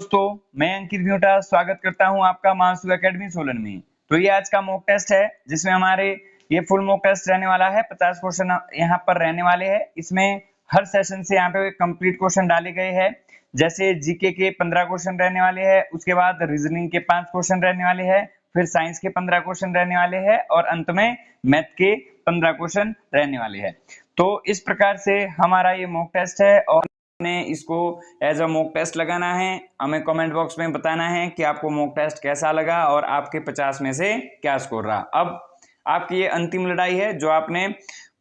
दोस्तों, मैं अंकित व्योटा स्वागत करता हूं आपका मानसून एकेडमी सोलन में। तो ये आज का मॉक टेस्ट है जिसमें हमारे ये फुल मॉक टेस्ट रहने वाला है। 50 क्वेश्चन यहाँ पर रहने वाले हैं। इसमें हर सेशन से यहाँ पे कंप्लीट क्वेश्चन डाले गए हैं। जैसे जीके के 15 क्वेश्चन रहने वाले हैं, उसके बाद रीजनिंग के 5 क्वेश्चन रहने वाले हैं, फिर साइंस के 15 क्वेश्चन रहने वाले हैं और अंत में मैथ के 15 क्वेश्चन रहने वाले हैं। तो इस प्रकार से हमारा ये मॉक टेस्ट है और ने इसको एज अ मॉक टेस्ट लगाना है। हमें कमेंट बॉक्स में बताना है कि आपको मॉक टेस्ट कैसा लगा और आपके 50 में से क्या स्कोर रहा। अब आपकी ये अंतिम लड़ाई है जो आपने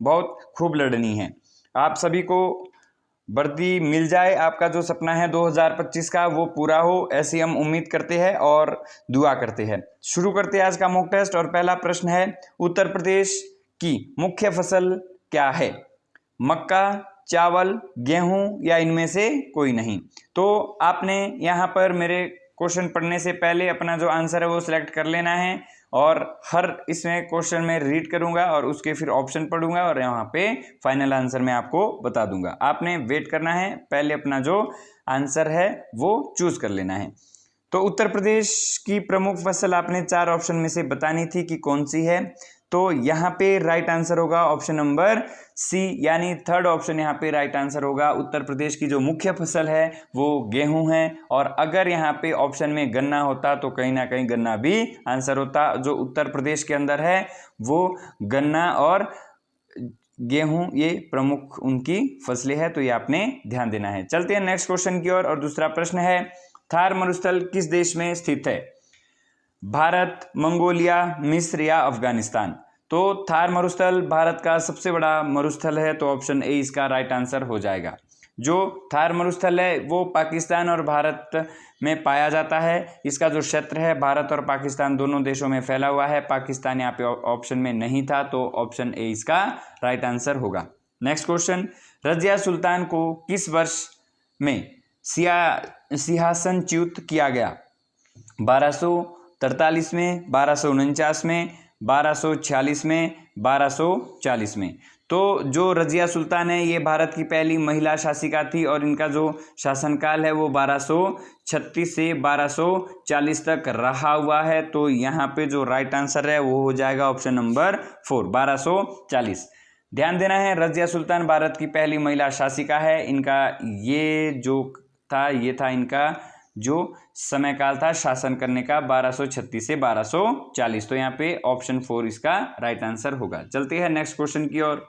बहुत खूब लड़नी है। आप सभी को वर्दी मिल जाए, आपका जो सपना है 2025 का वो पूरा हो, ऐसी हम उम्मीद करते हैं और दुआ करते हैं। शुरू करते हैं आज का मॉक टेस्ट और पहला प्रश्न है, उत्तर प्रदेश की मुख्य फसल क्या है? मक्का, चावल, गेहूं या इनमें से कोई नहीं। तो आपने यहाँ पर मेरे क्वेश्चन पढ़ने से पहले अपना जो आंसर है वो सिलेक्ट कर लेना है और हर इसमें क्वेश्चन में रीड करूंगा और उसके फिर ऑप्शन पढ़ूंगा और यहाँ पे फाइनल आंसर मैं आपको बता दूंगा। आपने वेट करना है, पहले अपना जो आंसर है वो चूज कर लेना है। तो उत्तर प्रदेश की प्रमुख फसल आपने 4 ऑप्शन में से बतानी थी कि कौन सी है। तो यहाँ पे राइट आंसर होगा ऑप्शन नंबर सी, यानी थर्ड ऑप्शन यहाँ पे राइट आंसर होगा। उत्तर प्रदेश की जो मुख्य फसल है वो गेहूं है और अगर यहाँ पे ऑप्शन में गन्ना होता तो कहीं ना कहीं गन्ना भी आंसर होता। जो उत्तर प्रदेश के अंदर है वो गन्ना और गेहूं ये प्रमुख उनकी फसलें है, तो ये आपने ध्यान देना है। चलते हैं नेक्स्ट क्वेश्चन की ओर और दूसरा प्रश्न है, थार मरुस्थल किस देश में स्थित है? भारत, मंगोलिया, मिस्र या अफगानिस्तान। तो थार मरुस्थल भारत का सबसे बड़ा मरुस्थल है, तो ऑप्शन ए इसका राइट आंसर हो जाएगा। जो थार मरुस्थल है वो पाकिस्तान और भारत में पाया जाता है। इसका जो क्षेत्र है भारत और पाकिस्तान दोनों देशों में फैला हुआ है। पाकिस्तान यहाँ पे ऑप्शन में नहीं था, तो ऑप्शन ए इसका राइट आंसर होगा। नेक्स्ट क्वेश्चन, रजिया सुल्तान को किस वर्ष में सिंहासनच्युत किया गया? 1243 में, 1249 में, 1246 में, 1240 में। तो जो रजिया सुल्तान है ये भारत की पहली महिला शासिका थी और इनका जो शासनकाल है वो 1236 से 1240 तक रहा हुआ है। तो यहाँ पे जो राइट आंसर है वो हो जाएगा ऑप्शन नंबर 4, 1240। ध्यान देना है, रजिया सुल्तान भारत की पहली महिला शासिका है। इनका ये जो था ये था इनका जो समय काल था शासन करने का 1236 से 1240। तो यहाँ पे ऑप्शन 4 इसका राइट आंसर होगा। चलते हैं नेक्स्ट क्वेश्चन की ओर।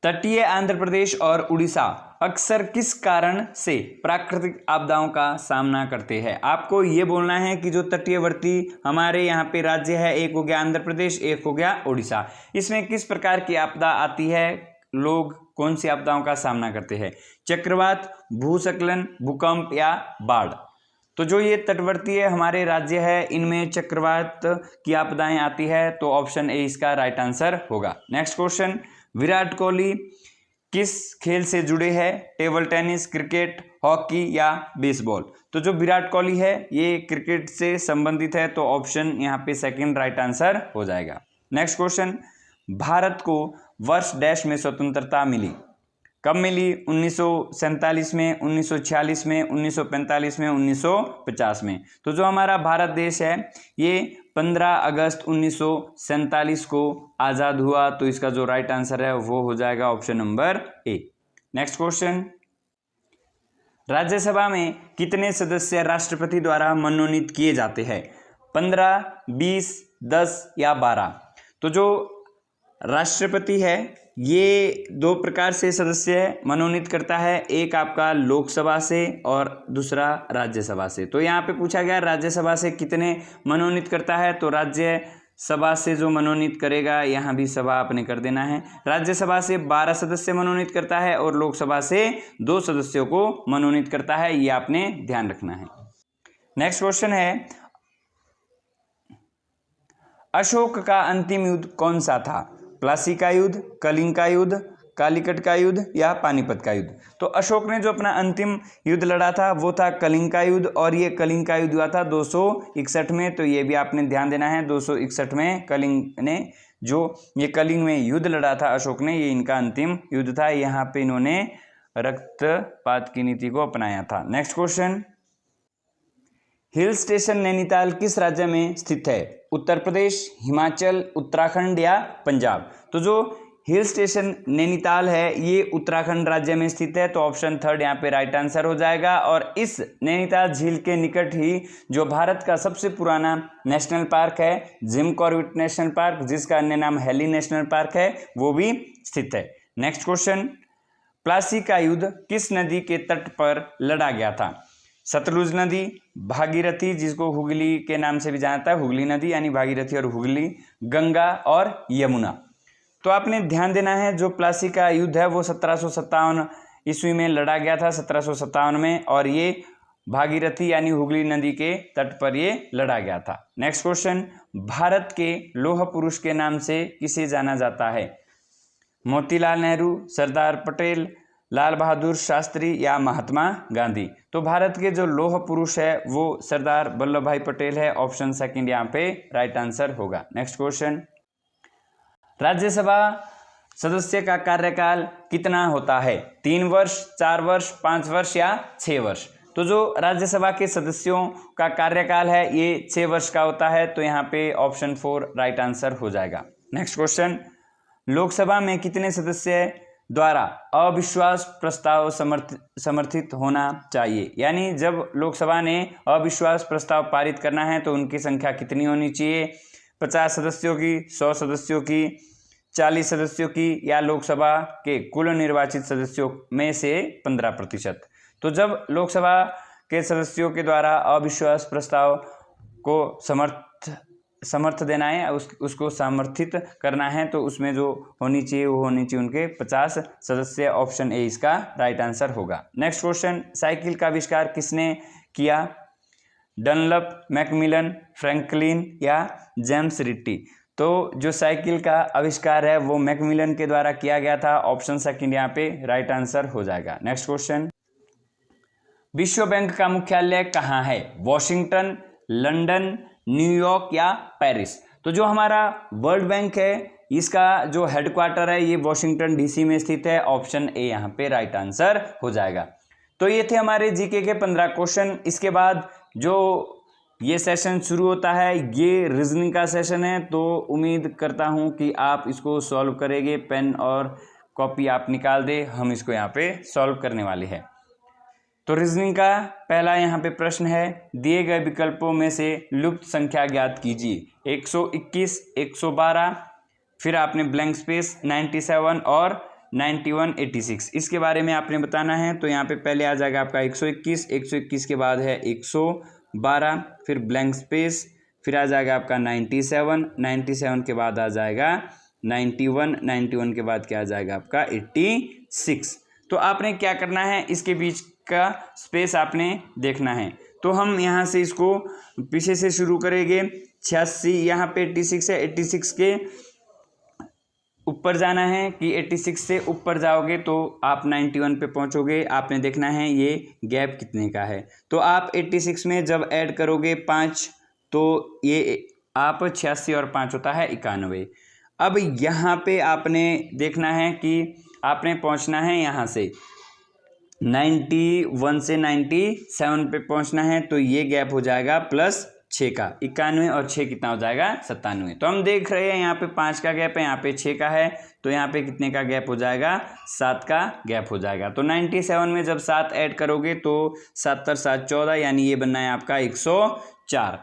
तटीय आंध्र प्रदेश और उड़ीसा अक्सर किस कारण से प्राकृतिक आपदाओं का सामना करते हैं? आपको ये बोलना है कि जो तटीयवर्ती हमारे यहाँ पे राज्य है, एक हो गया आंध्र प्रदेश, एक हो गया उड़ीसा, इसमें किस प्रकार की आपदा आती है? लोग कौन सी आपदाओं का सामना करते हैं? चक्रवात, भूस्खलन, भूकंप या बाढ़। तो जो ये तटवर्तीय हमारे राज्य है इनमें चक्रवात की आपदाएं आती है, तो ऑप्शन ए इसका राइट आंसर होगा। नेक्स्ट क्वेश्चन, विराट कोहली किस खेल से जुड़े हैं? टेबल टेनिस, क्रिकेट, हॉकी या बेसबॉल। तो जो विराट कोहली है ये क्रिकेट से संबंधित है, तो ऑप्शन यहाँ पे सेकंड राइट आंसर हो जाएगा। नेक्स्ट क्वेश्चन, भारत को वर्ष डैश में स्वतंत्रता मिली? कब मिली? 1947 में, 1946 में, 1945 में, 1950 में। तो जो हमारा भारत देश है ये 15 अगस्त 1947 को आज़ाद हुआ, तो इसका जो राइट आंसर है वो हो जाएगा option number A. Next question, Rajya Sabha में कितने सदस्य राष्ट्रपति द्वारा मनोनीत किए जाते हैं? 15, 20, 10 या 12। तो जो राष्ट्रपति है ये 2 प्रकार से सदस्य मनोनीत करता है, एक आपका लोकसभा से और दूसरा राज्यसभा से। तो यहाँ पे पूछा गया राज्यसभा से कितने मनोनीत करता है, तो राज्यसभा से जो मनोनीत करेगा यहाँ भी सभा आपने कर देना है। राज्यसभा से 12 सदस्य मनोनीत करता है और लोकसभा से 2 सदस्यों को मनोनीत करता है, ये आपने ध्यान रखना है। नेक्स्ट क्वेश्चन है, अशोक का अंतिम युद्ध कौन सा था? प्लासी का युद्ध, कलिंग का युद्ध, कालीकट का युद्ध या पानीपत का युद्ध। तो अशोक ने जो अपना अंतिम युद्ध लड़ा था वो था कलिंग का युद्ध और ये कलिंग का युद्ध हुआ था 261 में। तो ये भी आपने ध्यान देना है, 261 में कलिंग ने जो ये कलिंग में युद्ध लड़ा था अशोक ने, ये इनका अंतिम युद्ध था। यहाँ पे इन्होंने रक्तपात की नीति को अपनाया था। Next question, hill station Nainital किस राज्य में स्थित है? उत्तर प्रदेश, हिमाचल, उत्तराखंड या पंजाब? तो जो हिल स्टेशन नैनीताल है ये उत्तराखंड राज्य में स्थित है, तो ऑप्शन थर्ड यहाँ पे राइट आंसर हो जाएगा। और इस नैनीताल झील के निकट ही जो भारत का सबसे पुराना नेशनल पार्क है जिम कॉर्बेट नेशनल पार्क, जिसका अन्य नाम हेली नेशनल पार्क है, वो भी स्थित है। नेक्स्ट क्वेश्चन, प्लासी का युद्ध किस नदी के तट पर लड़ा गया था? सतलुज नदी, भागीरथी जिसको हुगली के नाम से भी जाना जाता है, हुगली नदी यानी भागीरथी और हुगली, गंगा और यमुना। तो आपने ध्यान देना है जो प्लासी का युद्ध है वो 1757 ईस्वी में लड़ा गया था, 1757 में, और ये भागीरथी यानी हुगली नदी के तट पर ये लड़ा गया था। नेक्स्ट क्वेश्चन, भारत के लौह पुरुष के नाम से किसे जाना जाता है? मोतीलाल नेहरू, सरदार पटेल, लाल बहादुर शास्त्री या महात्मा गांधी? तो भारत के जो लौह पुरुष है वो सरदार वल्लभ भाई पटेल है, ऑप्शन सेकंड यहाँ पे राइट आंसर होगा। नेक्स्ट क्वेश्चन, राज्यसभा सदस्य का कार्यकाल कितना होता है? 3 वर्ष, 4 वर्ष, 5 वर्ष या 6 वर्ष? तो जो राज्यसभा के सदस्यों का कार्यकाल है ये 6 वर्ष का होता है, तो यहाँ पे ऑप्शन 4 राइट आंसर हो जाएगा। नेक्स्ट क्वेश्चन, लोकसभा में कितने सदस्य द्वारा अविश्वास प्रस्ताव समर्थित होना चाहिए? यानी जब लोकसभा ने अविश्वास प्रस्ताव पारित करना है तो उनकी संख्या कितनी होनी चाहिए? 50 सदस्यों की, 100 सदस्यों की, 40 सदस्यों की, या लोकसभा के कुल निर्वाचित सदस्यों में से 15%? तो जब लोकसभा के सदस्यों के द्वारा अविश्वास प्रस्ताव को समर्थ देना है, उसको समर्थित करना है, तो उसमें जो होनी चाहिए वो होनी चाहिए उनके 50 सदस्य। ऑप्शन ए इसका राइट आंसर होगा। नेक्स्ट क्वेश्चन, साइकिल का आविष्कार किसने किया? डनलप, मैकमिलन, फ्रैंकलिन या जेम्स रिट्टी? तो जो साइकिल का आविष्कार है वो मैकमिलन के द्वारा किया गया था, ऑप्शन सेकंड यहाँ पे राइट आंसर हो जाएगा। नेक्स्ट क्वेश्चन, विश्व बैंक का मुख्यालय कहाँ है? वॉशिंगटन, लंदन, न्यूयॉर्क या पेरिस? तो जो हमारा वर्ल्ड बैंक है इसका जो हेडक्वार्टर है ये वॉशिंगटन डीसी में स्थित है, ऑप्शन ए यहाँ पे राइट आंसर हो जाएगा। तो ये थे हमारे जीके के 15 क्वेश्चन। इसके बाद जो ये सेशन शुरू होता है ये रीजनिंग का सेशन है, तो उम्मीद करता हूँ कि आप इसको सॉल्व करेंगे। पेन और कॉपी आप निकाल दे, हम इसको यहाँ पे सॉल्व करने वाले हैं। तो रीजनिंग का पहला यहाँ पे प्रश्न है, दिए गए विकल्पों में से लुप्त संख्या ज्ञात कीजिए। 121, 112, फिर आपने ब्लैंक स्पेस 97 और 91, 86, इसके बारे में आपने बताना है। तो यहाँ पे पहले आ जाएगा आपका 121, 121 के बाद है 112, फिर ब्लैंक स्पेस, फिर आ जाएगा आपका 97, 97 के बाद आ जाएगा 91, 91 के बाद क्या आ जाएगा आपका 86। तो आपने क्या करना है, इसके बीच का स्पेस आपने देखना है। तो हम यहाँ से इसको पीछे से शुरू करेंगे। 86 यहाँ पे 86 है, 86 के ऊपर जाना है कि 86 से ऊपर जाओगे तो आप 91 पे पहुँचोगे। आपने देखना है ये गैप कितने का है। तो आप 86 में जब ऐड करोगे 5 तो ये आप 86 और 5 होता है 91। अब यहाँ पे आपने देखना है कि आपने पहुँचना है यहाँ से 91 से 97 पे पहुंचना है, तो ये गैप हो जाएगा +6 का। 91 और 6 कितना हो जाएगा 97। तो हम देख रहे हैं यहाँ पे 5 का गैप है, यहाँ पे 6 का है, तो यहाँ पे कितने का गैप हो जाएगा 7 का गैप हो जाएगा। तो 97 में जब 7 ऐड करोगे तो 7 और 7 14, यानी ये बनना है आपका 104।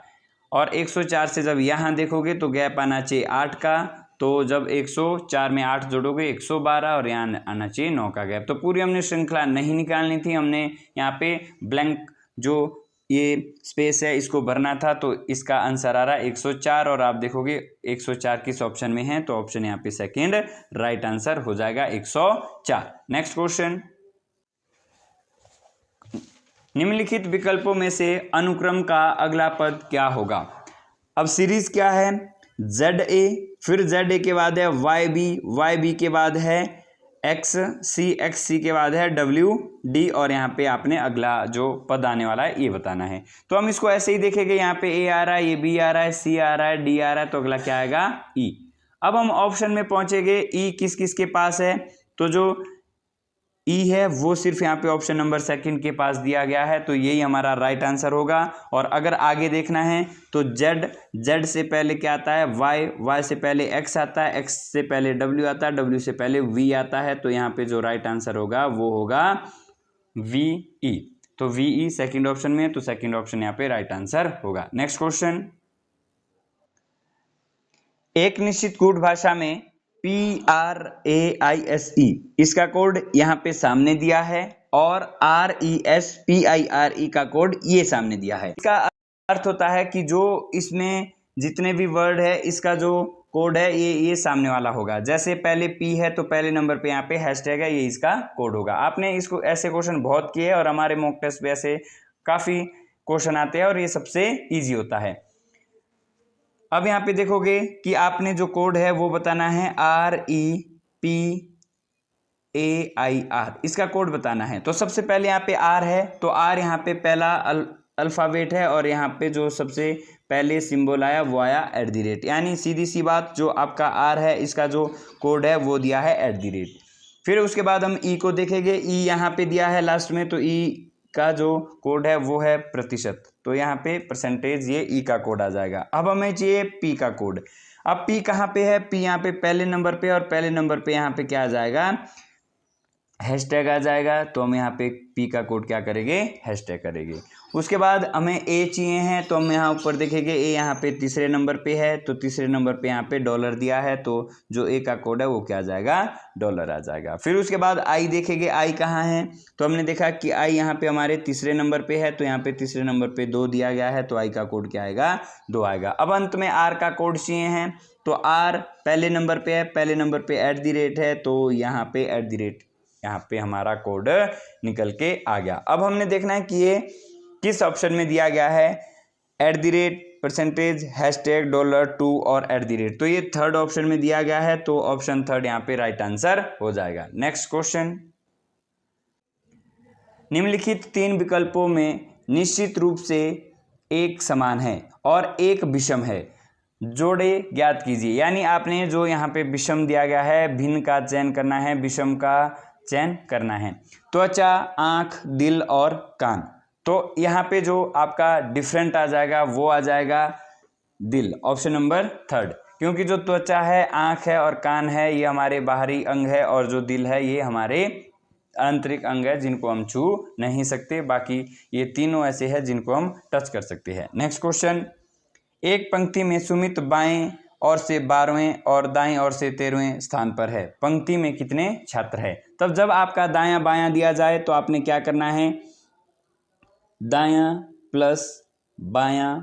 और 104 से जब यहाँ देखोगे तो गैप आना चाहिए 8 का, तो जब 104 में 8 जोड़ोगे 112 और यहाँ आना चाहिए 9 का गैप। तो पूरी हमने श्रृंखला नहीं निकालनी थी, हमने यहाँ पे ब्लैंक जो ये स्पेस है इसको भरना था। तो इसका आंसर आ रहा है 104 और आप देखोगे 104 किस ऑप्शन में है, तो ऑप्शन यहाँ पे सेकेंड राइट आंसर हो जाएगा 104। नेक्स्ट क्वेश्चन, निम्नलिखित विकल्पों में से अनुक्रम का अगला पद क्या होगा? अब सीरीज क्या है, ZA, फिर ZA के बाद है YB के बाद है XC के बाद है WD, और यहाँ पे आपने अगला जो पद आने वाला है ये बताना है। तो हम इसको ऐसे ही देखेंगे, यहाँ पे A आ रहा है, ये B आ रहा है, C आ रहा है, D आ रहा है, तो अगला क्या आएगा E। अब हम ऑप्शन में पहुंचेंगे, E किस किस के पास है, तो जो ई है वो सिर्फ यहाँ पे ऑप्शन नंबर सेकंड के पास दिया गया है, तो यही हमारा राइट आंसर होगा। और अगर आगे देखना है तो जेड से पहले क्या आता है, वाई से पहले एक्स आता है, एक्स से पहले डब्ल्यू आता है, डब्ल्यू से पहले वी आता है, तो यहाँ पे जो राइट आंसर होगा वो होगा वी ई। तो वी ई सेकेंड ऑप्शन में, तो सेकेंड ऑप्शन यहाँ पे राइट आंसर होगा। नेक्स्ट क्वेश्चन, एक निश्चित कोड भाषा में PRAISE इसका कोड यहाँ पे सामने दिया है और RESPIRE का कोड ये सामने दिया है। इसका अर्थ होता है कि जो इसमें जितने भी वर्ड है इसका जो कोड है ये सामने वाला होगा। जैसे पहले P है तो पहले नंबर पे यहाँ पे हैशटैग है, ये इसका कोड होगा। आपने इसको ऐसे क्वेश्चन बहुत किए और हमारे मॉक टेस्ट पे ऐसे काफी क्वेश्चन आते हैं और ये सबसे इजी होता है। अब यहाँ पे देखोगे कि आपने जो कोड है वो बताना है REPAIR, इसका कोड बताना है। तो सबसे पहले यहाँ पे R है, तो R यहाँ पे पहला अल्फाबेट है और यहाँ पे जो सबसे पहले सिंबल आया वो आया @ यानी सीधी सी बात, जो आपका R है इसका जो कोड है वो दिया है @ फिर उसके बाद हम E को देखेंगे, E यहाँ पे दिया है लास्ट में, तो E का जो कोड है वो है प्रतिशत, तो यहाँ पे परसेंटेज ये ई का कोड आ जाएगा। अब हमें चाहिए पी का कोड। अब पी कहाँ पे है, पी यहाँ पे पहले नंबर पे, और पहले नंबर पे यहाँ पे क्या आ जाएगा, हैशटैग आ जाएगा। तो हम यहाँ पे पी का कोड क्या करेंगे, हैशटैग करेंगे। उसके बाद हमें ए चाहिए हैं, तो हम यहाँ ऊपर देखेंगे ए यहाँ पे तीसरे नंबर पे है, तो तीसरे नंबर पे यहाँ पे डॉलर दिया है, तो जो ए का कोड है वो क्या आ जाएगा, डॉलर आ जाएगा। फिर उसके बाद आई देखेंगे, आई कहाँ है, तो हमने देखा कि आई यहाँ पे हमारे तीसरे नंबर पे है, तो यहाँ पे तीसरे नंबर पे 2 दिया गया है, तो आई का कोड क्या आएगा, 2 आएगा। अब अंत में आर का कोड चाहिए हैं, तो आर पहले नंबर पे है, पहले नंबर पे @ है, तो यहाँ पे @ यहाँ पे हमारा कोड निकल के आ गया। अब हमने देखना है कि ये किस ऑप्शन में दिया गया है, @ परसेंटेज हैशटैग $2 और @ तो ये थर्ड ऑप्शन में दिया गया है, तो ऑप्शन थर्ड यहाँ पे राइट आंसर हो जाएगा। नेक्स्ट क्वेश्चन, निम्नलिखित 3 विकल्पों में निश्चित रूप से एक समान है और एक विषम है, जोड़े ज्ञात कीजिए। यानी आपने जो यहाँ पे विषम दिया गया है, भिन्न का चयन करना है, विषम का चयन करना है। त्वचा, आंख, दिल और कान, तो यहाँ पे जो आपका डिफरेंट आ जाएगा वो आ जाएगा दिल, ऑप्शन नंबर थर्ड। क्योंकि जो त्वचा है, आंख है और कान है ये हमारे बाहरी अंग है, और जो दिल है ये हमारे आंतरिक अंग है जिनको हम छू नहीं सकते। बाकी ये तीनों ऐसे हैं जिनको हम टच कर सकते हैं। नेक्स्ट क्वेश्चन, एक पंक्ति में सुमित बाएं और से 12वें और दाएं और से 13वें स्थान पर है। पंक्ति में कितने छात्र है। तब जब आपका दायां बायां दिया जाए तो आपने क्या करना है, दायां प्लस बायां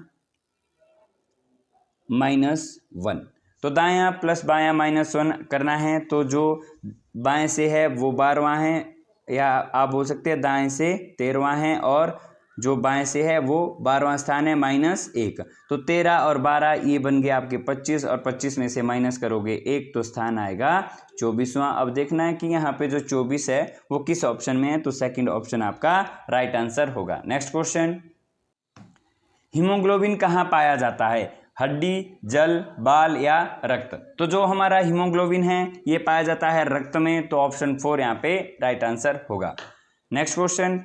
-1, तो दायां प्लस बायां -1 करना है। तो जो बाएं से है वो 12वां है, या आप बोल सकते हैं दाएं से 13वां है, और जो बाएं से है वो 12वां स्थान है -1, तो 13 और 12 ये बन गए आपके 25, और 25 में से माइनस करोगे 1 तो स्थान आएगा 24वां। अब देखना है कि यहाँ पे जो 24 है वो किस ऑप्शन में है, तो सेकंड ऑप्शन आपका राइट आंसर होगा। नेक्स्ट क्वेश्चन, हीमोग्लोबिन कहाँ पाया जाता है, हड्डी, जल, बाल या रक्त। तो जो हमारा हीमोग्लोबिन है ये पाया जाता है रक्त में, तो ऑप्शन 4 यहाँ पे राइट आंसर होगा। नेक्स्ट क्वेश्चन,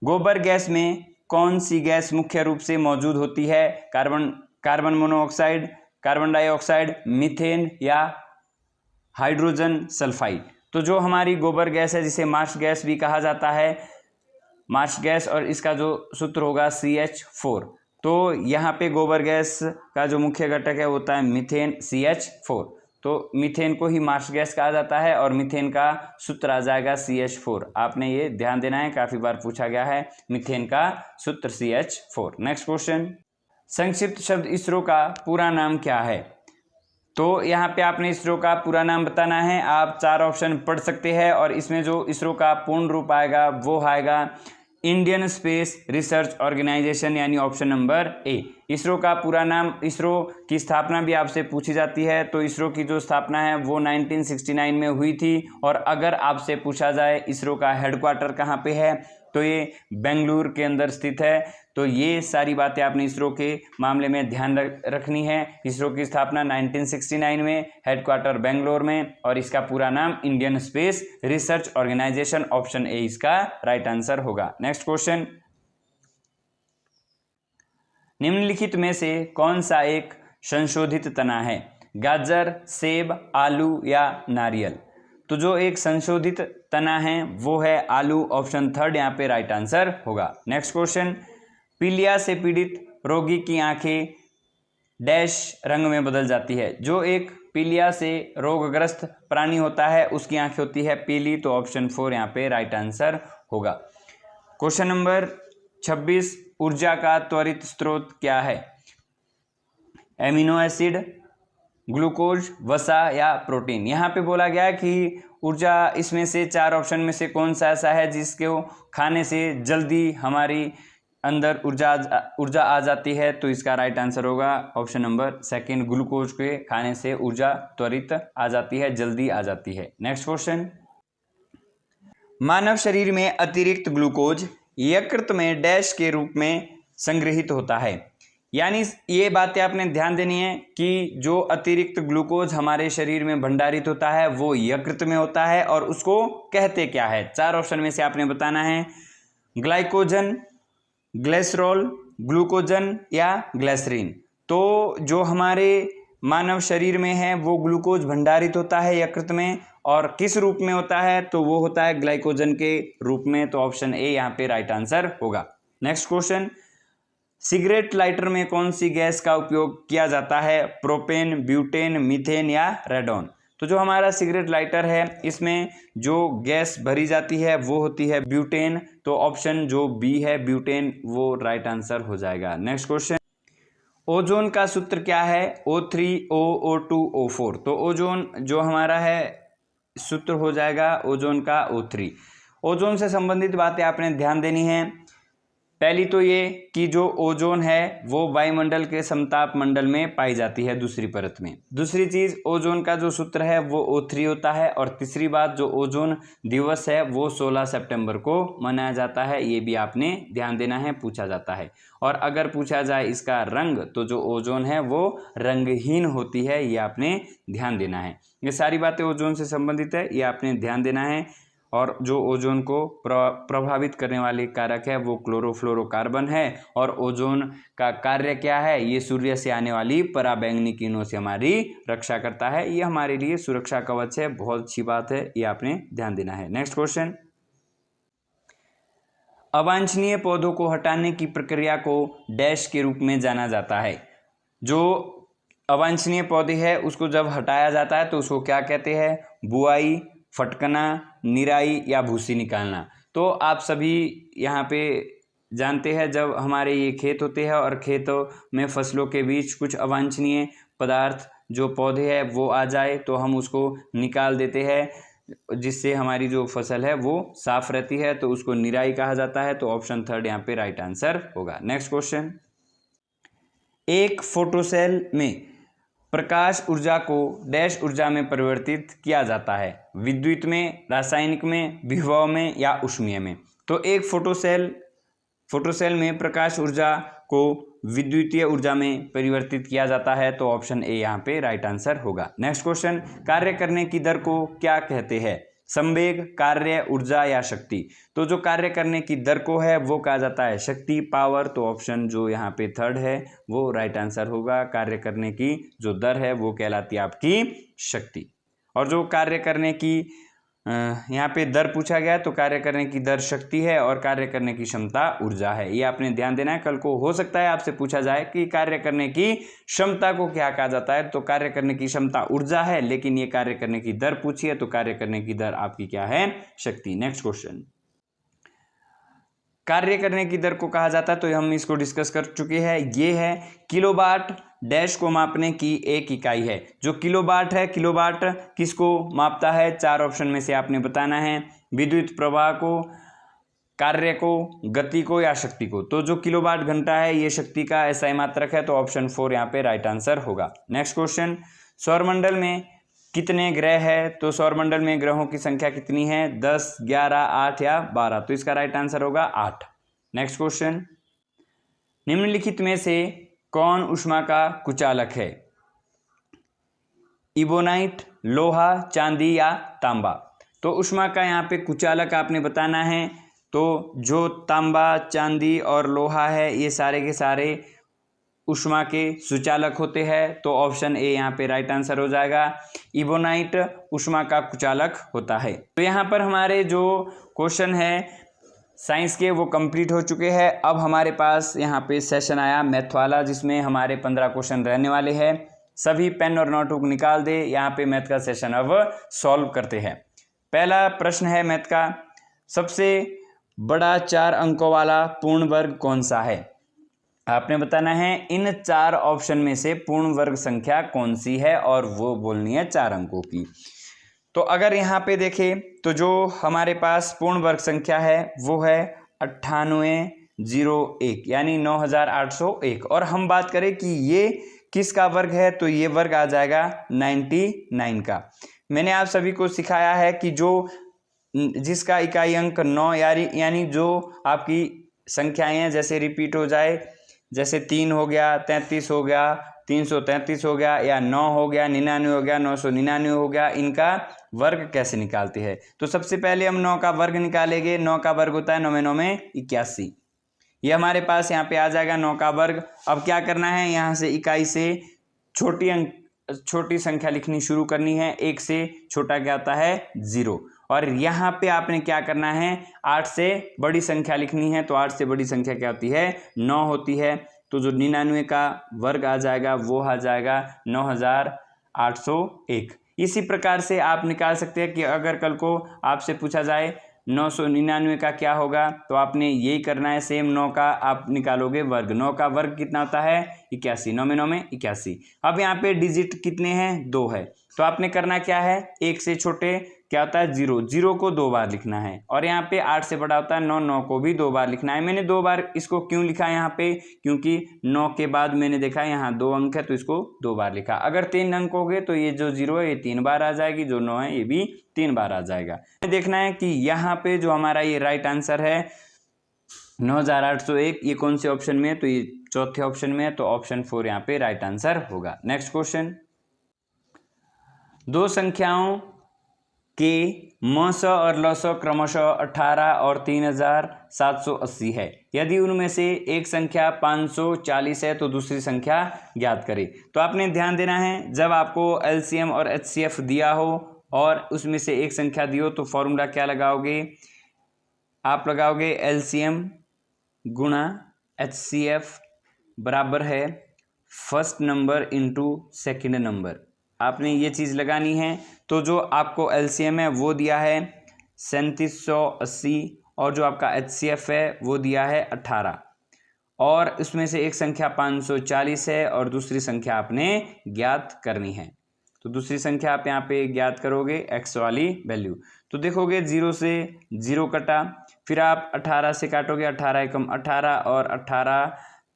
गोबर गैस में कौन सी गैस मुख्य रूप से मौजूद होती है, carbon monoxide, carbon dioxide, methane या हाइड्रोजन सल्फाइड। तो जो हमारी गोबर गैस है जिसे मार्श गैस भी कहा जाता है, मार्श गैस, और इसका जो सूत्र होगा CH4। तो यहाँ पे गोबर गैस का जो मुख्य घटक है होता है मीथेन, CH4, तो मीथेन को ही मार्श गैस कहा जाता है, और मीथेन का सूत्र आ जाएगा CH4। आपने ये ध्यान देना है, काफी बार पूछा गया है मीथेन का सूत्र CH4। नेक्स्ट क्वेश्चन, संक्षिप्त शब्द इसरो का पूरा नाम क्या है। तो यहाँ पे आपने इसरो का पूरा नाम बताना है। आप 4 ऑप्शन पढ़ सकते हैं, और इसमें जो इसरो का पूर्ण रूप आएगा वो आएगा इंडियन स्पेस रिसर्च ऑर्गेनाइजेशन, यानी ऑप्शन नंबर ए। इसरो का पूरा नाम, इसरो की स्थापना भी आपसे पूछी जाती है, तो इसरो की जो स्थापना है वो 1969 में हुई थी। और अगर आपसे पूछा जाए इसरो का हेडक्वार्टर कहाँ पे है, तो ये बेंगलुरु के अंदर स्थित है। तो ये सारी बातें आपने इसरो के मामले में ध्यान रखनी है। इसरो की स्थापना 1969 में, हेडक्वार्टर बेंगलोर में, और इसका पूरा नाम Indian Space Research Organisation. Option A इसका राइट आंसर होगा। नेक्स्ट क्वेश्चन, निम्नलिखित में से कौन सा एक संशोधित तना है? गाजर, सेब, आलू या नारियल? तो जो एक संशोधित तना है वो है आलू। ऑप्शन थर्ड यहाँ पे राइट आंसर होगा। नेक्स्ट क्वेश्चन, पीलिया से पीड़ित रोगी की आंखें डैश रंग में बदल जाती है। जो एक पीलिया से रोगग्रस्त प्राणी होता है उसकी आंखें होती है पीली। तो ऑप्शन 4 यहाँ पे राइट आंसर होगा। क्वेश्चन नंबर 26, ऊर्जा का त्वरित स्रोत क्या है? एमिनो एसिड, ग्लूकोज, वसा या प्रोटीन? यहाँ पे बोला गया कि ऊर्जा इसमें से 4 ऑप्शन में से कौन सा ऐसा है जिसको खाने से जल्दी हमारी अंदर ऊर्जा आ जाती है। तो इसका राइट आंसर होगा ऑप्शन नंबर सेकंड, ग्लूकोज के खाने से ऊर्जा त्वरित आ जाती है, जल्दी आ जाती है। नेक्स्ट क्वेश्चन, मानव शरीर में अतिरिक्त ग्लूकोज यकृत में डैश के रूप में संग्रहित होता है। यानी ये बातें आपने ध्यान देनी है कि जो अतिरिक्त ग्लूकोज हमारे शरीर में भंडारित होता है वो यकृत में होता है, और उसको कहते क्या है? 4 ऑप्शन में से आपने बताना है, ग्लाइकोजन, ग्लिसरॉल, ग्लूकोजन या ग्लिसरीन। तो जो हमारे मानव शरीर में है वो ग्लूकोज भंडारित होता है यकृत में, और किस रूप में होता है? तो वो होता है ग्लाइकोजन के रूप में। तो ऑप्शन ए यहाँ पे राइट आंसर होगा। नेक्स्ट क्वेश्चन, सिगरेट लाइटर में कौन सी गैस का उपयोग किया जाता है? प्रोपेन, ब्यूटेन, मीथेन या रेडॉन? तो जो हमारा सिगरेट लाइटर है इसमें जो गैस भरी जाती है वो होती है ब्यूटेन। तो ऑप्शन जो बी है ब्यूटेन वो राइट आंसर हो जाएगा। नेक्स्ट क्वेश्चन, ओजोन का सूत्र क्या है? O3, O, O2, O4? तो ओजोन जो हमारा है सूत्र हो जाएगा ओजोन का O3। ओजोन से संबंधित बातें आपने ध्यान देनी है। पहली तो ये कि जो ओजोन है वो वायुमंडल के समताप मंडल में पाई जाती है, दूसरी परत में। दूसरी चीज, ओजोन का जो सूत्र है वो O3 होता है। और तीसरी बात, जो ओजोन दिवस है वो 16 सितंबर को मनाया जाता है। ये भी आपने ध्यान देना है, पूछा जाता है। और अगर पूछा जाए इसका रंग, तो जो ओजोन है वो रंगहीन होती है, ये आपने ध्यान देना है। ये सारी बातें ओजोन से संबंधित है, ये आपने ध्यान देना है। और जो ओजोन को प्रभावित करने वाले कारक है वो क्लोरोफ्लोरोकार्बन है। और ओजोन का कार्य क्या है? ये सूर्य से आने वाली पराबैंगनी किरणों से हमारी रक्षा करता है। ये हमारे लिए सुरक्षा कवच है, बहुत अच्छी बात है, ये आपने ध्यान देना है। नेक्स्ट क्वेश्चन, अवांछनीय पौधों को हटाने की प्रक्रिया को डैश के रूप में जाना जाता है? जो अवांछनीय पौधे है उसको जब हटाया जाता है तो उसको क्या कहते हैं? बुआई, फटकना, निराई या भूसी निकालना? तो आप सभी यहाँ पे जानते हैं, जब हमारे ये खेत होते हैं और खेतों में फसलों के बीच कुछ अवांछनीय पदार्थ जो पौधे हैं वो आ जाए तो हम उसको निकाल देते हैं, जिससे हमारी जो फसल है वो साफ रहती है, तो उसको निराई कहा जाता है। तो ऑप्शन थर्ड यहाँ पे राइट आंसर होगा। नेक्स्ट क्वेश्चन, एक फोटोसेल में प्रकाश ऊर्जा को डैश ऊर्जा में परिवर्तित किया जाता है? विद्युत में, रासायनिक में, विभव में या ऊष्मीय में? तो एक फोटोसेल में प्रकाश ऊर्जा को विद्युतीय ऊर्जा में परिवर्तित किया जाता है। तो ऑप्शन ए यहाँ पे राइट आंसर होगा। नेक्स्ट क्वेश्चन, कार्य करने की दर को क्या कहते हैं? संवेग, कार्य, ऊर्जा या शक्ति? तो जो कार्य करने की दर को है वो कहा जाता है शक्ति, पावर। तो ऑप्शन जो यहाँ पे थर्ड है वो राइट आंसर होगा। कार्य करने की जो दर है वो कहलाती है आपकी शक्ति। और जो कार्य करने की यहाँ पे दर पूछा गया तो कार्य करने की दर शक्ति है और कार्य करने की क्षमता ऊर्जा है। ये आपने ध्यान देना है। कल को हो सकता है आपसे पूछा जाए कि कार्य करने की क्षमता को क्या कहा जाता है, तो कार्य करने की क्षमता ऊर्जा है, लेकिन ये कार्य करने की दर पूछी है तो कार्य करने की दर आपकी क्या है? शक्ति। नेक्स्ट क्वेश्चन, कार्य करने की दर को कहा जाता है तो हम इसको डिस्कस कर चुके हैं। ये है किलोवाट डैश को मापने की एक इकाई है। जो किलोवाट है, किलोवाट किसको मापता है? 4 ऑप्शन में से आपने बताना है। विद्युत प्रवाह को, कार्य को, गति को या शक्ति को? तो जो किलोवाट घंटा है ये शक्ति का ऐसा मात्रक है। तो ऑप्शन 4 यहाँ पे राइट आंसर होगा। नेक्स्ट क्वेश्चन, सौरमंडल में कितने ग्रह है? तो सौरमंडल में ग्रहों की संख्या कितनी है? 10, 11, 8 या 12? तो इसका राइट आंसर होगा 8। नेक्स्ट क्वेश्चन, निम्नलिखित में से कौन ऊष्मा का कुचालक है? इबोनाइट, लोहा, चांदी या तांबा? तो ऊष्मा का यहाँ पे कुचालक आपने बताना है। तो जो तांबा, चांदी और लोहा है ये सारे के सारे ऊष्मा के सुचालक होते हैं। तो ऑप्शन ए यहाँ पे राइट आंसर हो जाएगा। इबोनाइट ऊष्मा का कुचालक होता है। तो यहाँ पर हमारे जो क्वेश्चन है साइंस के वो कंप्लीट हो चुके हैं। अब हमारे पास यहाँ पे सेशन आया मैथ वाला, जिसमें हमारे 15 क्वेश्चन रहने वाले हैं। सभी पेन और नोटबुक निकाल दे, यहाँ पे मैथ का सेशन अब सॉल्व करते हैं। पहला प्रश्न है मैथ का, सबसे बड़ा 4 अंकों वाला पूर्ण वर्ग कौन सा है? आपने बताना है इन 4 ऑप्शन में से पूर्ण वर्ग संख्या कौन सी है और वो बोलनी है 4 अंकों की। तो अगर यहाँ पे देखें तो जो हमारे पास पूर्ण वर्ग संख्या है वो है 9801 यानी 9801। और हम बात करें कि ये किसका वर्ग है, तो ये वर्ग आ जाएगा 99 का। मैंने आप सभी को सिखाया है कि जो जिसका इकाई अंक 9 यानी जो आपकी संख्याएं हैं जैसे रिपीट हो जाए, जैसे 3 हो गया, 33 हो गया, 333 हो गया, या 9 हो गया, 99 हो गया, 999 हो गया, इनका वर्ग कैसे निकालते हैं? तो सबसे पहले हम 9 का वर्ग निकालेंगे। 9 का वर्ग होता है 9 में 9 में 81। ये हमारे पास यहाँ पे आ जाएगा 9 का वर्ग। अब क्या करना है, यहाँ से इकाई से छोटी संख्या लिखनी शुरू करनी है। 1 से छोटा क्या होता है 0। और यहाँ पे आपने क्या करना है 8 से बड़ी संख्या लिखनी है। तो 8 से बड़ी संख्या क्या होती है 9 होती है। तो जो 99 का वर्ग आ जाएगा वो आ जाएगा 9801। इसी प्रकार से आप निकाल सकते हैं कि अगर कल को आपसे पूछा जाए 999 का क्या होगा, तो आपने यही करना है सेम। 9 का आप निकालोगे वर्ग। 9 का वर्ग कितना होता है 81। 9 में 9 में 81। अब यहाँ पे डिजिट कितने हैं 2 है। तो आपने करना क्या है 1 से छोटे क्या होता है 0। 0 को 2 बार लिखना है। और यहाँ पे 8 से बड़ा होता है 9। 9 को भी 2 बार लिखना है। मैंने 2 बार इसको क्यों लिखा है यहाँ पे, क्योंकि 9 के बाद मैंने देखा यहाँ 2 अंक है तो इसको 2 बार लिखा। अगर 3 अंक हो गए तो ये जो 0 है ये 3 बार आ जाएगी, जो 9 है ये भी 3 बार आ जाएगा। देखना है कि यहाँ पे जो हमारा ये राइट आंसर है 9801 ये कौन से ऑप्शन में है, तो ये चौथे ऑप्शन में है। तो ऑप्शन 4 यहाँ पे राइट आंसर होगा। नेक्स्ट क्वेश्चन, दो संख्याओं के मस और लस क्रमशः 18 और 3780 है। यदि उनमें से एक संख्या 540 है तो दूसरी संख्या ज्ञात करें। तो आपने ध्यान देना है, जब आपको एलसीएम और एचसीएफ दिया हो और उसमें से एक संख्या दी हो तो फॉर्मूला क्या लगाओगे, आप लगाओगे एलसीएम गुणा एचसीएफ बराबर है first number into second number. आपने ये चीज़ लगानी है। तो जो आपको एलसीएम है वो दिया है 3780 और जो आपका एचसीएफ है वो दिया है 18 और उसमें से एक संख्या 540 है और दूसरी संख्या आपने ज्ञात करनी है। तो दूसरी संख्या आप यहाँ पे ज्ञात करोगे एक्स वाली वैल्यू। तो देखोगे 0 से 0 कटा, फिर आप 18 से काटोगे, 18 एकम 18 और 18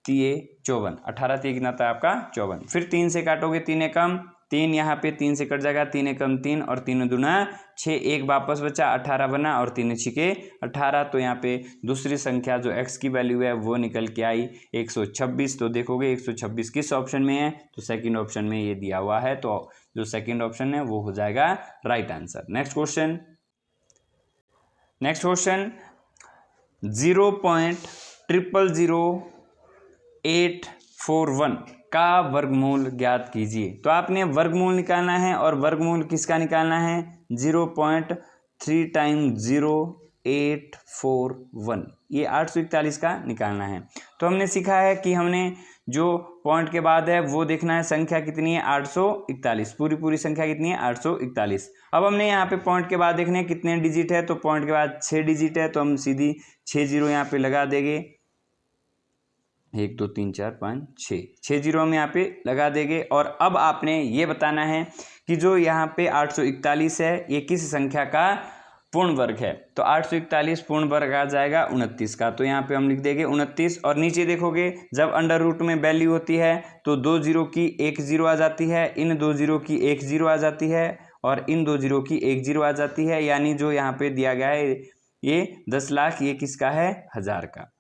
तिये 54। 18 तिये कितना था आपका 54। फिर 3 से काटोगे, 3 एकम 3, यहाँ पे 3 से कट जाएगा, 3 एकम 3 और 3 दूना 6, एक वापस बचा 18 बना और 3 छिके 18। तो यहाँ पे दूसरी संख्या जो x की वैल्यू है वो निकल के आई 126। तो देखोगे 126 किस ऑप्शन में है, तो सेकंड ऑप्शन में ये दिया हुआ है। तो जो सेकंड ऑप्शन है वो हो जाएगा राइट आंसर। नेक्स्ट क्वेश्चन 0.000841 का वर्गमूल ज्ञात कीजिए। तो आपने वर्गमूल निकालना है और वर्गमूल किसका निकालना है 0.3 टाइम्स 0841, ये 841 का निकालना है। तो हमने सीखा है कि हमने जो पॉइंट के बाद है वो देखना है संख्या कितनी है 841, पूरी संख्या कितनी है 841। अब हमने यहाँ पे पॉइंट के बाद देखने कितने डिजिट है, तो पॉइंट के बाद 6 डिजिट है। तो हम सीधी 6 जीरो यहाँ पे लगा देंगे, 1 2 3 4 5 6 जीरो हम यहाँ पे लगा देंगे। और अब आपने ये बताना है कि जो यहाँ पे 841 है ये किस संख्या का पूर्ण वर्ग है। तो 841 पूर्ण वर्ग आ जाएगा 29 का। तो यहाँ पे हम लिख देंगे 29। और नीचे देखोगे जब अंडर रूट में वैल्यू होती है तो 2 जीरो की 1 जीरो आ जाती है, इन 2 जीरो की 1 जीरो आ जाती है और इन 2 जीरो की 1 जीरो आ जाती है। यानी जो यहाँ पे दिया गया है ये 10 लाख, ये किसका है 1000 का।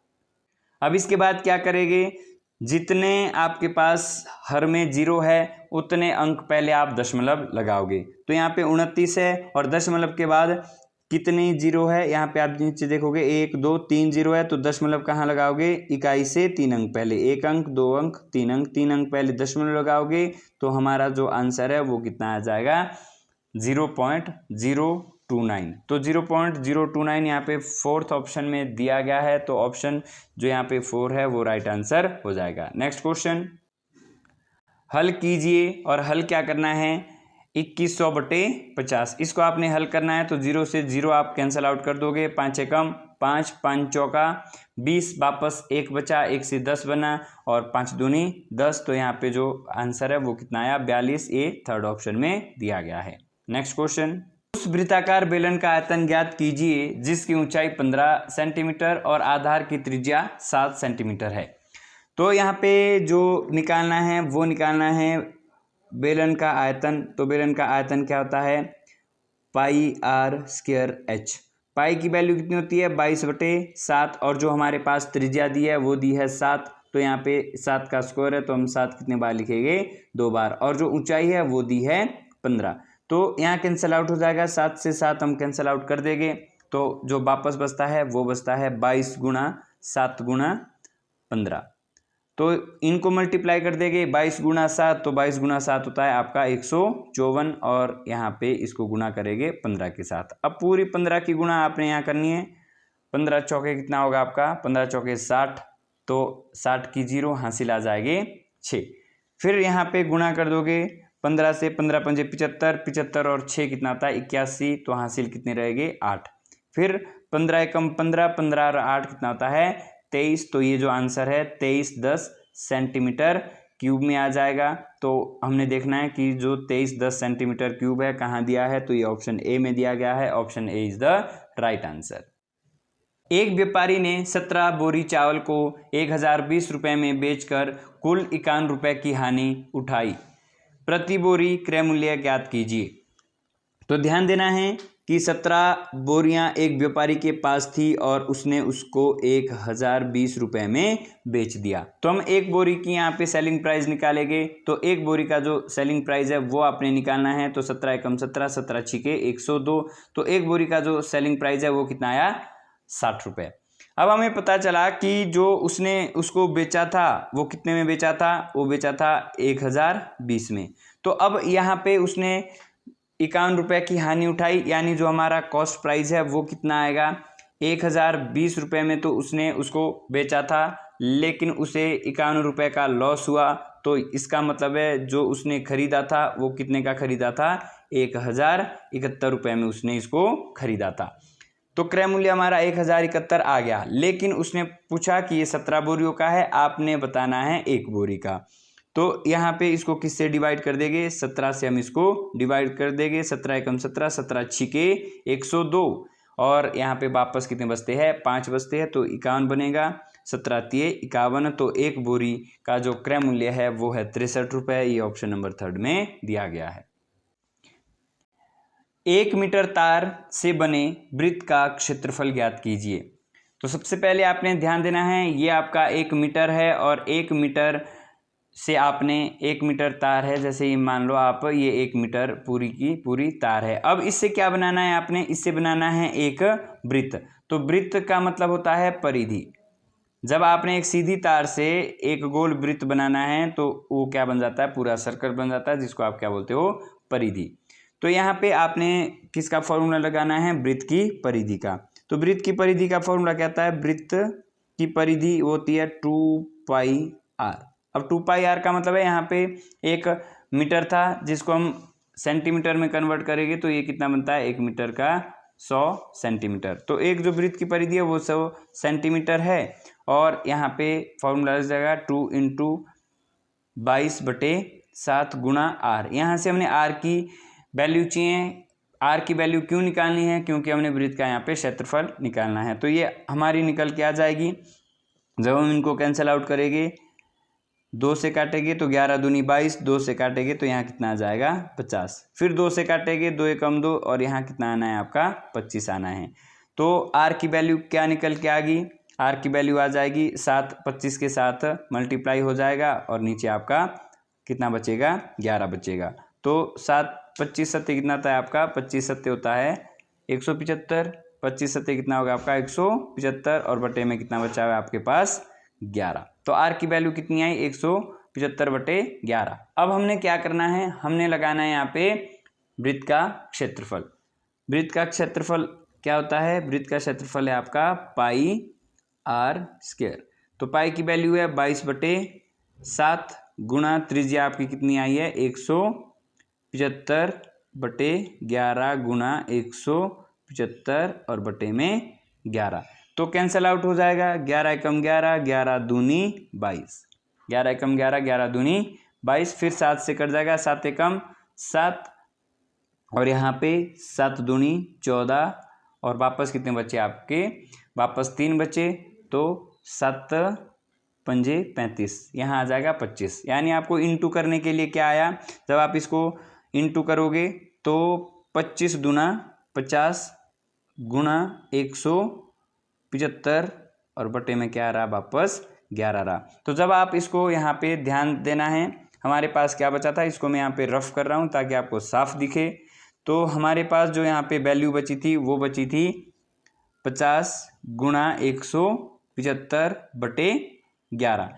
अब इसके बाद क्या करेंगे, जितने आपके पास हर में 0 है उतने अंक पहले आप दशमलव लगाओगे। तो यहाँ पे 29 है और दशमलव के बाद कितनी 0 है, यहाँ पे आप नीचे देखोगे 1 2 3 0 है, तो दशमलव कहाँ लगाओगे, इकाई से 3 अंक पहले, 1 अंक 2 अंक 3 अंक, 3 अंक पहले दशमलव लगाओगे। तो हमारा जो आंसर है वो कितना आ जाएगा, 0.029। तो 0.029 यहाँ पे फोर्थ ऑप्शन में दिया गया है, तो ऑप्शन जो यहाँ पे 4 है वो राइट आंसर हो जाएगा। नेक्स्ट क्वेश्चन, हल कीजिए और हल क्या करना है, 2100/50। इसको आपने हल करना है तो 0 से 0 आप कैंसिल आउट कर दोगे, 5 एकम 5, 5 चौका 20, वापस 1 बचा, 1 से 10 बना और 5 दूनी 10। तो यहाँ पे जो आंसर है वो कितना आया, 42। ये थर्ड ऑप्शन में दिया गया है। नेक्स्ट क्वेश्चन, उस वृत्ताकार बेलन का आयतन ज्ञात कीजिए जिसकी ऊंचाई 15 सेंटीमीटर और आधार की त्रिज्या 7 सेंटीमीटर है। तो यहाँ पे जो निकालना है वो निकालना है बेलन का आयतन। तो बेलन का आयतन क्या होता है, πr²h। पाई की वैल्यू कितनी होती है, 22/7, और जो हमारे पास त्रिज्या दी है वो दी है 7। तो यहाँ पे 7 का स्क्वायर है तो हम 7 कितने बार लिखेंगे, 2 बार, और जो ऊंचाई है वो दी है 15। तो यहाँ कैंसिल आउट हो जाएगा, 7 से 7 हम कैंसिल आउट कर देंगे, तो जो वापस बचता है वो बचता है 22 गुणा 7 गुणा 15। तो इनको मल्टीप्लाई कर देंगे, 22 गुणा 7, तो 22 गुणा 7 होता है आपका 154, और यहाँ पे इसको गुणा करेंगे 15 के साथ। अब पूरी 15 की गुणा आपने यहाँ करनी है, 15 चौके कितना होगा आपका, 15 चौके 60, तो 60 की 0 हासिल आ जाएगी 6। फिर यहाँ पे गुणा कर दोगे 15 से, 15 पंजे 75, 75 और 6 कितना आता है 81, तो हासिल कितने रहेंगे 8। फिर 15 एकम 15, 15 और 8 कितना होता है 23। तो ये जो आंसर है 2310 सेंटीमीटर क्यूब में आ जाएगा। तो हमने देखना है कि जो 2310 सेंटीमीटर क्यूब है कहाँ दिया है, तो ये ऑप्शन ए में दिया गया है, option A is the right answer. एक व्यापारी ने 17 बोरी चावल को 1020 रुपये में बेचकर कुल 51 रुपये की हानि उठाई, प्रति बोरी क्रय मूल्य ज्ञात कीजिए। तो ध्यान देना है कि 17 बोरियां एक व्यापारी के पास थी और उसने उसको 1020 रुपये में बेच दिया। तो हम एक बोरी की यहाँ पे सेलिंग प्राइस निकालेंगे। तो एक बोरी का जो सेलिंग प्राइस है वो आपने निकालना है। तो 17 एकम 17, 17 छिके 102। तो एक बोरी का जो सेलिंग प्राइस है वो कितना आया, 60 रुपये। अब हमें पता चला कि जो उसने उसको बेचा था वो कितने में बेचा था, वो बेचा था 1020 में। तो अब यहाँ पे उसने 51 रुपये की हानि उठाई, यानी जो हमारा कॉस्ट प्राइस है वो कितना आएगा, 1020 रुपये में तो उसने उसको बेचा था, लेकिन उसे 51 रुपये का लॉस हुआ। तो इसका मतलब है जो उसने खरीदा था वो कितने का खरीदा था, 1071 रुपये में उसने इसको खरीदा था। तो क्रय मूल्य हमारा 1071 आ गया, लेकिन उसने पूछा कि ये 17 बोरियों का है, आपने बताना है एक बोरी का। तो यहाँ पे इसको किससे डिवाइड कर देंगे, 17 से हम इसको डिवाइड कर देंगे। 17 एकम 17, 17 छिके 102, और यहाँ पे वापस कितने बचते हैं, 5 बचते हैं, तो 51 बनेगा। 17 तिये 51, तो एक बोरी का जो क्रय मूल्य है वो है 63 रुपये। ये ऑप्शन नंबर 3 में दिया गया है। 1 मीटर तार से बने वृत्त का क्षेत्रफल ज्ञात कीजिए। तो सबसे पहले आपने ध्यान देना है, ये आपका 1 मीटर है और 1 मीटर से आपने 1 मीटर तार है, जैसे ये मान लो आप, ये 1 मीटर पूरी की पूरी तार है। अब इससे क्या बनाना है आपने, इससे बनाना है एक वृत्त। तो वृत्त का मतलब होता है परिधि। जब आपने एक सीधी तार से एक गोल वृत्त बनाना है तो वो क्या बन जाता है, पूरा सर्कल बन जाता है, जिसको आप क्या बोलते हो, परिधि। तो यहाँ पे आपने किसका फॉर्मूला लगाना है, वृत्त की परिधि का। तो वृत्त की परिधि का फॉर्मूला क्या होता है, वृत्त की परिधि होती है 2πr। अब 2πr का मतलब है यहाँ पे 1 मीटर था जिसको हम सेंटीमीटर में कन्वर्ट करेंगे तो ये कितना बनता है, 1 मीटर का 100 सेंटीमीटर। तो एक जो वृत्त की परिधि है वो 100 सेंटीमीटर है, और यहाँ पे फॉर्मूला लग जाएगा 2 × 22/7 गुणा r। यहाँ से हमने r की वैल्यू चाहिए। r की वैल्यू क्यों निकालनी है, क्योंकि हमने वृत्त का यहाँ पे क्षेत्रफल निकालना है। तो ये हमारी निकल के आ जाएगी। जब हम इनको कैंसिल आउट करेंगे, 2 से काटेंगे तो 11 दूनी 22, 2 से काटेंगे तो यहाँ कितना आ जाएगा, 50। फिर 2 से काटेंगे, 2 एकम 2, और यहाँ कितना आना है आपका, 25 आना है। तो r की वैल्यू क्या निकल के आ गई, आर की वैल्यू आ जाएगी 7, 25 के साथ मल्टीप्लाई हो जाएगा और नीचे आपका कितना बचेगा, 11 बचेगा। तो 7 25 सत्ते कितना होता है आपका, 25 सत्ते होता है 175, 25 सत्ते कितना होगा आपका 175 और बटे में कितना बचा हुआ है आपके पास 11। तो आर की वैल्यू कितनी आई 175 बटे 11। अब हमने क्या करना है, हमने लगाना है यहाँ पे वृत्त का क्षेत्रफल। वृत्त का क्षेत्रफल क्या होता है, वृत्त का क्षेत्रफल है आपका पाई आर स्क्वायर। तो पाई की वैल्यू है 22 बटे 7 गुणा त्रिज्या आपकी कितनी आई है 175 बटे 11 गुणा 175 और बटे में 11। तो कैंसल आउट हो जाएगा, 11 एकम 11, 11 दूनी 22, 11 एकम 11, 11 दूनी 22, फिर 7 से कट जाएगा, 7 एकम 7 और यहाँ पे 7 दूनी 14 और वापस कितने बचे आपके, वापस 3 बचे, तो 7 पंजे 35, यहाँ आ जाएगा 25। यानी आपको इंटू करने के लिए क्या आया, जब आप इसको इंटू करोगे तो 25 दूना 50 गुणा 175 और बटे में क्या रहा वापस 11 रहा। तो जब आप इसको यहाँ पे ध्यान देना है, हमारे पास क्या बचा था, इसको मैं यहाँ पे रफ कर रहा हूँ ताकि आपको साफ दिखे। तो हमारे पास जो यहाँ पे वैल्यू बची थी वो बची थी 50 गुणा 175 बटे 11।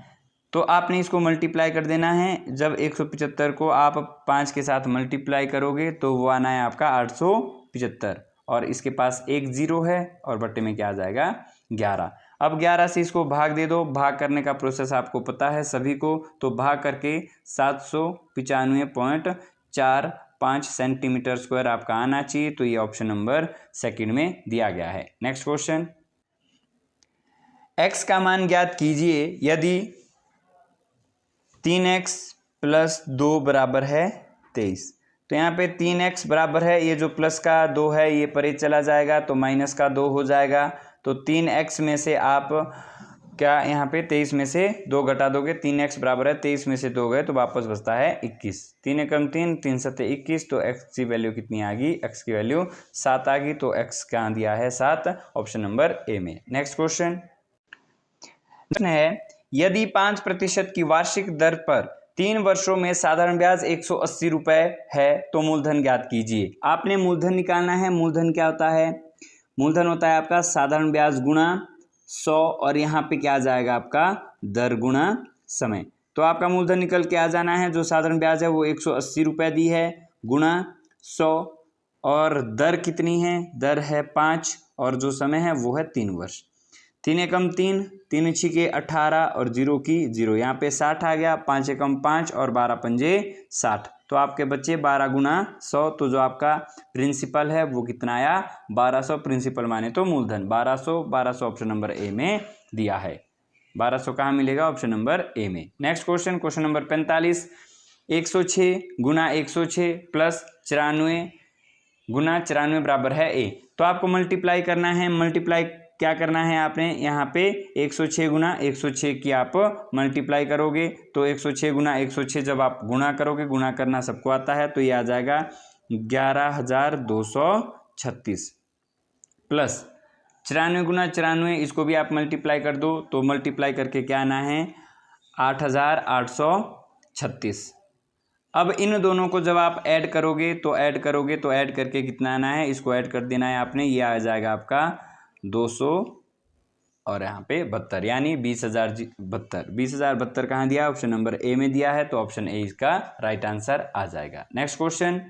तो आपने इसको मल्टीप्लाई कर देना है। जब 175 को आप 5 के साथ मल्टीप्लाई करोगे तो वो आना है आपका 875 और इसके पास एक जीरो है और बट्टे में क्या आ जाएगा 11। अब 11 से इसको भाग दे दो, भाग करने का प्रोसेस आपको पता है सभी को, तो भाग करके 795.45 सेंटीमीटर स्क्वायर आपका आना चाहिए। तो ये ऑप्शन नंबर सेकंड में दिया गया है। नेक्स्ट क्वेश्चन, x का मान ज्ञात कीजिए यदि 3x प्लस 2 बराबर है 23। तो यहाँ पे 3x बराबर है, ये जो प्लस का 2 है ये परे चला जाएगा तो माइनस का 2 हो जाएगा। तो 3x में से आप क्या यहाँ पे 23 में से 2 घटा दोगे, 3x बराबर है 23 में से 2 गए तो वापस बचता है 21। 3 एकम 3, 3 सत्ते 21, तो x की वैल्यू कितनी आ गई, x की वैल्यू 7 आ गई। तो x कहाँ दिया है 7, ऑप्शन नंबर ए में। नेक्स्ट क्वेश्चन है, यदि 5% की वार्षिक दर पर 3 वर्षों में साधारण ब्याज 180 रुपए है तो मूलधन ज्ञात कीजिए। आपने मूलधन निकालना है। मूलधन क्या होता है, मूलधन होता है आपका साधारण ब्याज गुणा 100 और यहाँ पे क्या आ जाएगा आपका दर गुणा समय। तो आपका मूलधन निकल के आ जाना है, जो साधारण ब्याज है वो 180 रुपए दी है गुणा 100 और दर कितनी है, दर है 5 और जो समय है वो है 3 वर्ष। 3 एकम 3, 3 छिके 18 और 0 की 0, यहाँ पे 60 आ गया। 5 एकम 5 और 12 पंजे 60, तो आपके बच्चे 12 गुना 100। तो जो आपका प्रिंसिपल है वो कितना आया 1200। प्रिंसिपल माने तो मूलधन 1200 ऑप्शन नंबर ए में दिया है। 1200 कहाँ मिलेगा, ऑप्शन नंबर ए में। नेक्स्ट क्वेश्चन, क्वेश्चन नंबर 45, 106 गुना 106 प्लस 94 गुना 94 बराबर है ए। तो आपको मल्टीप्लाई करना है। मल्टीप्लाई क्या करना है आपने, यहाँ पे 106 गुना 106 की आप मल्टीप्लाई करोगे तो 106 गुना 106 जब आप गुणा करोगे, गुणा करना सबको आता है, तो ये आ जाएगा 11,236 प्लस 94 गुना 94, इसको भी आप मल्टीप्लाई कर दो तो मल्टीप्लाई करके क्या आना है 8,836। अब इन दोनों को जब आप ऐड करोगे तो ऐड करके कितना आना है, इसको ऐड कर देना है आपने, ये आ जाएगा आपका 200 और यहाँ पे 72, यानी 20,072। 20,072 कहाँ दिया, ऑप्शन नंबर ए में दिया है, तो ऑप्शन ए इसका राइट आंसर आ जाएगा। नेक्स्ट क्वेश्चन,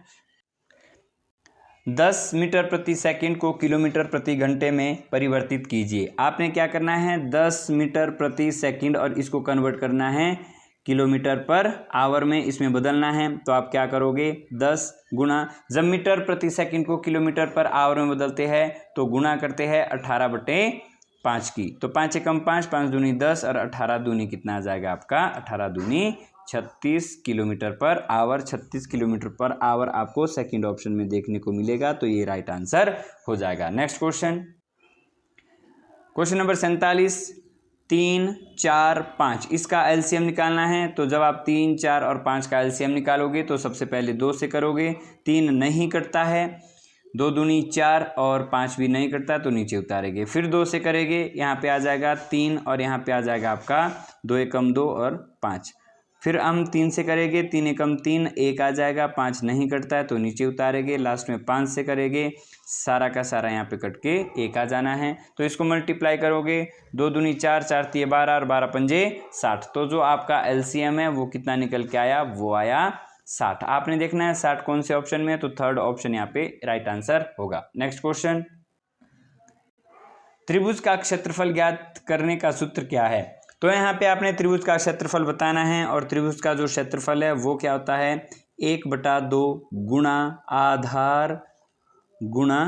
10 मीटर प्रति सेकंड को किलोमीटर प्रति घंटे में परिवर्तित कीजिए। आपने क्या करना है, 10 मीटर प्रति सेकंड और इसको कन्वर्ट करना है किलोमीटर पर आवर में, इसमें बदलना है। तो आप क्या करोगे, 10 गुना, जब मीटर प्रति सेकंड को किलोमीटर पर आवर में बदलते हैं तो गुना करते हैं 18/5 की। तो 5 एकम 5, 5 दूनी 10 और 18 दूनी कितना आ जाएगा आपका 18 दूनी 36 kilometre per hour. 36 kilometre per hour आपको सेकंड ऑप्शन में देखने को मिलेगा, तो ये राइट आंसर हो जाएगा। नेक्स्ट क्वेश्चन, क्वेश्चन नंबर 47, 3, 4, 5 इसका एलसीएम निकालना है। तो जब आप 3, 4 और 5 का एलसीएम निकालोगे तो सबसे पहले 2 से करोगे, 3 नहीं कटता है, 2 दूनी 4 और 5 भी नहीं कटता तो नीचे उतारेंगे। फिर 2 से करेंगे, यहाँ पे आ जाएगा 3 और यहाँ पे आ जाएगा आपका 2 एकम 2 और 5। फिर हम 3 से करेंगे, 3 एकम 3, 1 आ जाएगा, 5 नहीं कटता है तो नीचे उतारेंगे। लास्ट में 5 से करेंगे, सारा का सारा यहाँ पे कट के 1 आ जाना है। तो इसको मल्टीप्लाई करोगे, 2 दूनी 4, 4 तिये 12 और 12 पंजे 60। तो जो आपका एलसीएम है वो कितना निकल के आया, वो आया 60। आपने देखना है 60 कौन से ऑप्शन में है, तो थर्ड ऑप्शन यहाँ पे राइट आंसर होगा। नेक्स्ट क्वेश्चन, त्रिभुज का क्षेत्रफल ज्ञात करने का सूत्र क्या है। तो यहाँ पे आपने त्रिभुज का क्षेत्रफल बताना है और त्रिभुज का जो क्षेत्रफल है वो क्या होता है, 1/2 गुणा आधार गुणा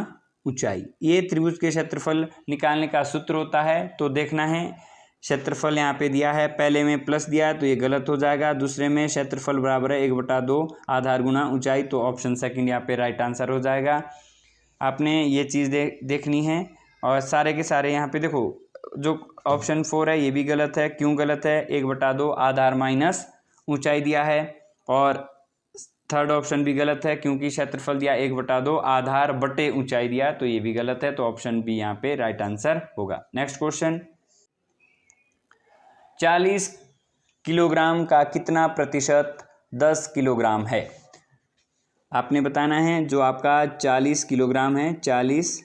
ऊंचाई। ये त्रिभुज के क्षेत्रफल निकालने का सूत्र होता है। तो देखना है क्षेत्रफल यहाँ पे दिया है, पहले में प्लस दिया है तो ये गलत हो जाएगा, दूसरे में क्षेत्रफल बराबर है 1/2 आधार गुणा ऊंचाई, तो ऑप्शन सेकंड यहाँ पे राइट आंसर हो जाएगा। आपने ये चीज़ देखनी है। और सारे के सारे यहाँ पे देखो, जो ऑप्शन 4 है ये भी गलत है। क्यों गलत है, 1/2 आधार माइनस ऊंचाई दिया है। और थर्ड ऑप्शन भी गलत है क्योंकि क्षेत्रफल दिया 1/2 आधार बटे ऊंचाई दिया, तो ये भी गलत है। तो ऑप्शन बी यहाँ पे राइट आंसर होगा। नेक्स्ट क्वेश्चन, 40 किलोग्राम का कितना प्रतिशत 10 किलोग्राम है। आपने बताना है जो आपका 40 किलोग्राम है, 40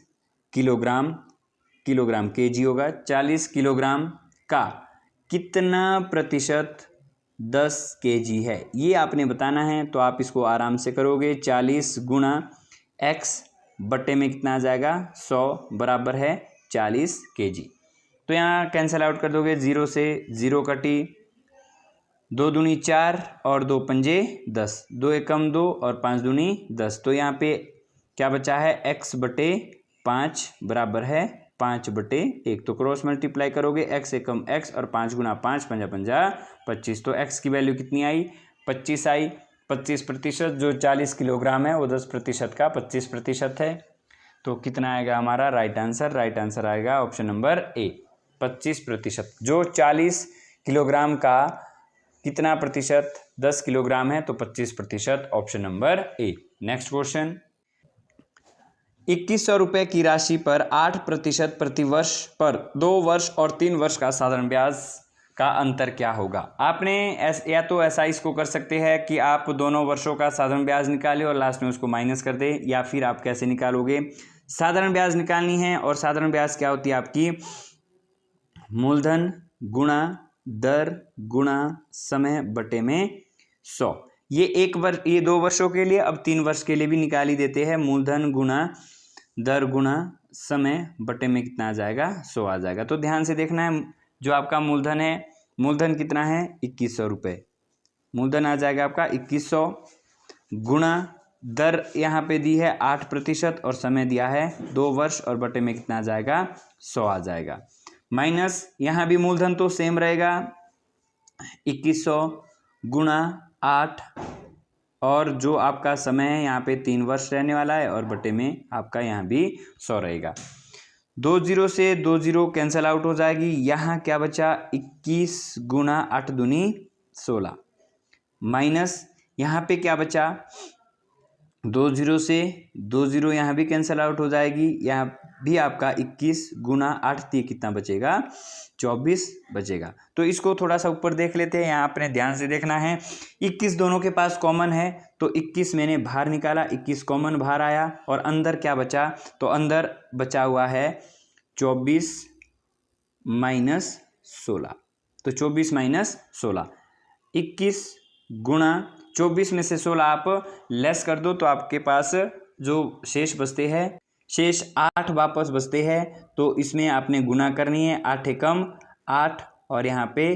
किलोग्राम केजी होगा, 40 किलोग्राम का कितना प्रतिशत 10 केजी है, ये आपने बताना है। तो आप इसको आराम से करोगे, 40 गुणा x बटे में कितना आ जाएगा, 100 बराबर है 40 केजी। तो यहाँ कैंसिल आउट कर दोगे, 0 से 0 कटी, 2 दूनी 4 और 2 पंजे 10, 2 एकम 2 और 5 दूनी 10। तो यहाँ पे क्या बचा है, x बटे 5 बराबर है 5/1। तो क्रॉस मल्टीप्लाई करोगे, x एकम x और 5 गुना 5 पंजा 25। तो x की वैल्यू कितनी आई, 25 आई। 25%, जो 40 किलोग्राम है वो 10% का 25% है। तो कितना आएगा हमारा राइट आंसर, राइट आंसर आएगा ऑप्शन नंबर ए, 25%। जो 40 किलोग्राम का कितना प्रतिशत 10 किलोग्राम है, तो 25%, option number A. Next question, 2100 रुपये की राशि पर 8% प्रतिवर्ष पर 2 वर्ष और 3 वर्ष का साधारण ब्याज का अंतर क्या होगा। आपने या तो ऐसा इसको कर सकते हैं कि आप दोनों वर्षों का साधारण ब्याज निकालें और लास्ट में उसको माइनस कर दें, या फिर आप कैसे निकालोगे, साधारण ब्याज निकालनी है और साधारण ब्याज क्या होती है आपकी, मूलधन गुणा दर गुणा समय बटे में 100। ये 2 वर्षों के लिए, अब 3 वर्ष के लिए भी निकाल ही देते हैं। मूलधन गुणा दर गुणा समय बटे में कितना आ जाएगा, 100 आ जाएगा। तो ध्यान से देखना है, जो आपका मूलधन है, मूलधन कितना है 2100 रुपये, मूलधन आ जाएगा आपका 2100 गुणा दर यहाँ पे दी है 8% और समय दिया है 2 वर्ष और बटे में कितना आ जाएगा, 100 आ जाएगा। माइनस यहाँ भी मूलधन तो सेम रहेगा 2100 गुणा 8 और जो आपका समय है यहाँ पे 3 वर्ष रहने वाला है और बटे में आपका यहाँ भी 100 रहेगा। 2 0 से 2 0 कैंसिल आउट हो जाएगी। यहाँ क्या बचा, 21 गुणा 8 दूनी 16 माइनस यहाँ पे क्या बचा, 2 0 से 2 0 यहाँ भी कैंसिल आउट हो जाएगी। यहाँ भी आपका 21 गुणा 8 थी, कितना बचेगा, 24 बचेगा। तो इसको थोड़ा सा ऊपर देख लेते हैं, यहाँ आपने ध्यान से देखना है। 21 दोनों के पास कॉमन है तो 21 मैंने बाहर निकाला, 21 कॉमन बाहर आया और अंदर क्या बचा, तो अंदर बचा हुआ है 24 माइनस 16। तो 24 माइनस 16, 21 गुणा 24 में से 16 आप लेस कर दो तो आपके पास जो शेष बचते हैं, शेष 8 वापस बचते हैं। तो इसमें आपने गुना करनी है, 8 एकम 8 और यहाँ पे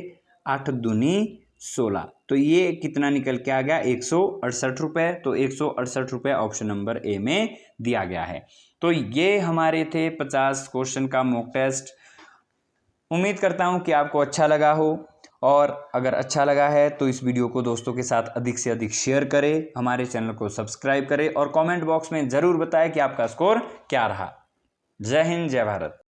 8 दूनी 16। तो ये कितना निकल के आ गया, 168 रुपये। तो 168 रुपये ऑप्शन नंबर ए में दिया गया है। तो ये हमारे थे 50 क्वेश्चन का मॉक टेस्ट। उम्मीद करता हूँ कि आपको अच्छा लगा हो, और अगर अच्छा लगा है तो इस वीडियो को दोस्तों के साथ अधिक से अधिक शेयर करें, हमारे चैनल को सब्सक्राइब करें और कमेंट बॉक्स में ज़रूर बताएं कि आपका स्कोर क्या रहा। जय हिंद, जय भारत।